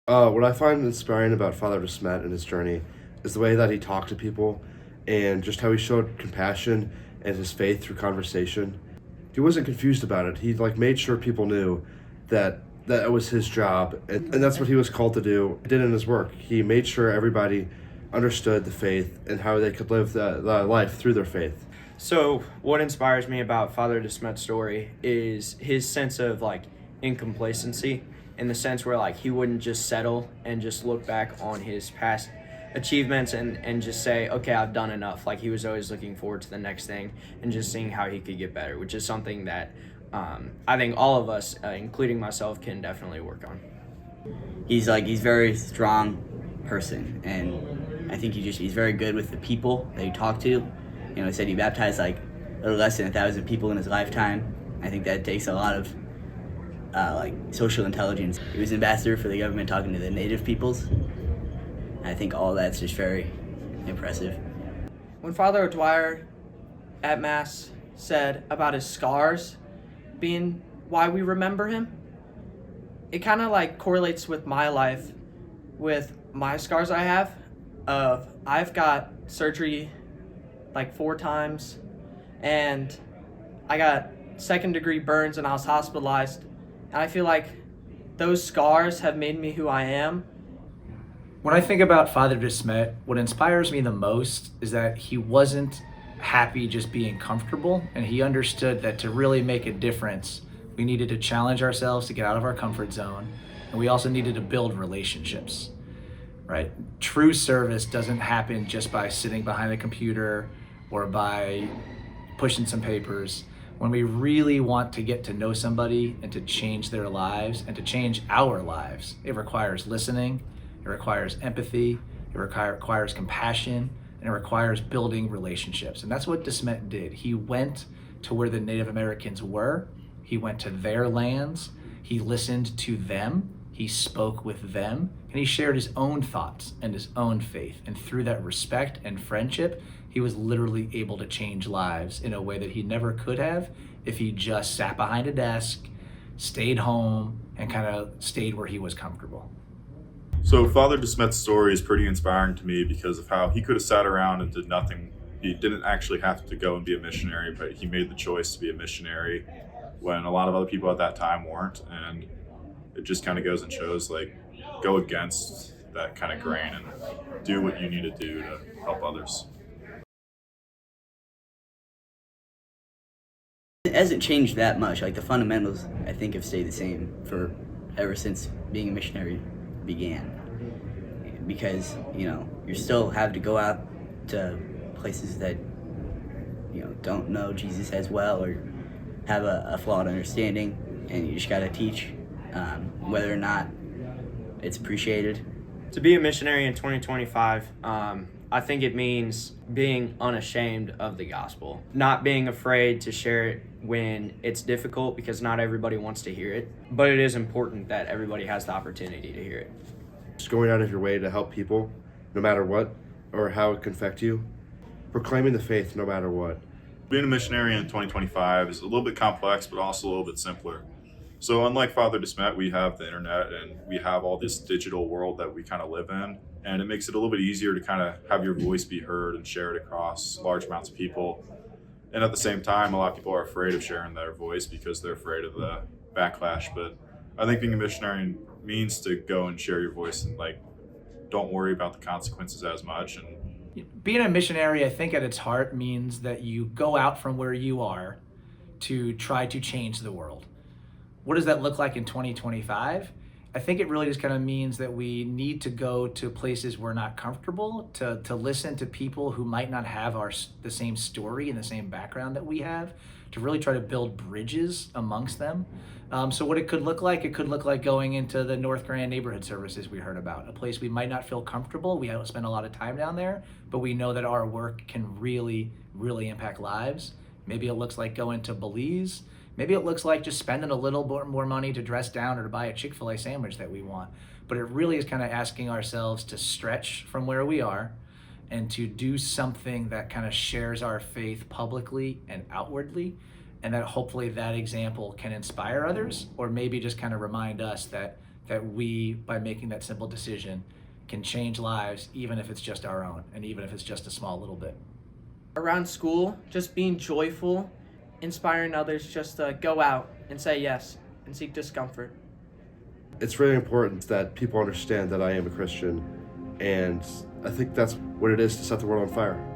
What I find inspiring about Father De Smet and his journey is the way that he talked to people and just how he showed compassion and his faith through conversation. He wasn't confused about it. He made sure people knew that it was his job and that's what he was called to do. He did in his work. He made sure everybody understood the faith and how they could live the life through their faith. So, what inspires me about Father De Smet's story is his sense of incomplacency, in the sense where he wouldn't just settle and just look back on his past achievements and just say, okay, I've done enough. He was always looking forward to the next thing and just seeing how he could get better, which is something that I think all of us, including myself, can definitely work on. He's very strong person, and I think he's very good with the people that you talk to. He said he baptized a little less than 1,000 people in his lifetime. I think that takes a lot of social intelligence. He was ambassador for the government talking to the native peoples. I think all that's just very impressive. When Father O'Dwyer at Mass said about his scars being why we remember him, it kind of correlates with my life, with my scars I have. I've got surgery 4 times, and I got 2nd-degree burns, and I was hospitalized. And I feel like those scars have made me who I am. When I think about Father De Smet, what inspires me the most is that he wasn't happy just being comfortable, and he understood that to really make a difference, we needed to challenge ourselves to get out of our comfort zone, and we also needed to build relationships, right? True service doesn't happen just by sitting behind a computer or by pushing some papers. When we really want to get to know somebody and to change their lives and to change our lives, it requires listening, it requires empathy, it requires compassion, and it requires building relationships. And that's what De Smet did. He went to where the Native Americans were, he went to their lands, he listened to them, he spoke with them, and he shared his own thoughts and his own faith. And through that respect and friendship, he was literally able to change lives in a way that he never could have if he just sat behind a desk, stayed home, and kind of stayed where he was comfortable. So Father De Smet's story is pretty inspiring to me because of how he could have sat around and did nothing. He didn't actually have to go and be a missionary, but he made the choice to be a missionary when a lot of other people at that time weren't. And it just kind of goes and shows, go against that kind of grain and do what you need to do to help others. It hasn't changed that much. The fundamentals, I think, have stayed the same for ever since being a missionary began. Because, you still have to go out to places that, don't know Jesus as well or have a flawed understanding, and you just got to teach, whether or not it's appreciated. To be a missionary in 2025, I think it means being unashamed of the gospel, not being afraid to share it when it's difficult, because not everybody wants to hear it, but it is important that everybody has the opportunity to hear it. Just going out of your way to help people, no matter what, or how it can affect you. Proclaiming the faith no matter what. Being a missionary in 2025 is a little bit complex, but also a little bit simpler. So unlike Father De Smet, we have the internet and we have all this digital world that we kind of live in. And it makes it a little bit easier to kind of have your voice be heard and share it across large amounts of people. And at the same time, a lot of people are afraid of sharing their voice because they're afraid of the backlash. But I think being a missionary means to go and share your voice and don't worry about the consequences as much. And Being a missionary, I think at its heart means that you go out from where you are to try to change the world. What does that look like in 2025? I think it really just kind of means that we need to go to places we're not comfortable, to listen to people who might not have the same story and the same background that we have, to really try to build bridges amongst them. So what it could look like going into the North Grand neighborhood services we heard about, a place we might not feel comfortable. We don't spend a lot of time down there, but we know that our work can really, really impact lives. Maybe it looks like going to Belize. Maybe it looks like just spending a little more money to dress down or to buy a Chick-fil-A sandwich that we want. But it really is kind of asking ourselves to stretch from where we are and to do something that kind of shares our faith publicly and outwardly, and that hopefully that example can inspire others, or maybe just kind of remind us that that we, by making that simple decision, can change lives, even if it's just our own, and even if it's just a small little bit. Around school, just being joyful, inspiring others just to go out and say yes and seek discomfort. It's really important that people understand that I am a Christian, and I think that's what it is to set the world on fire.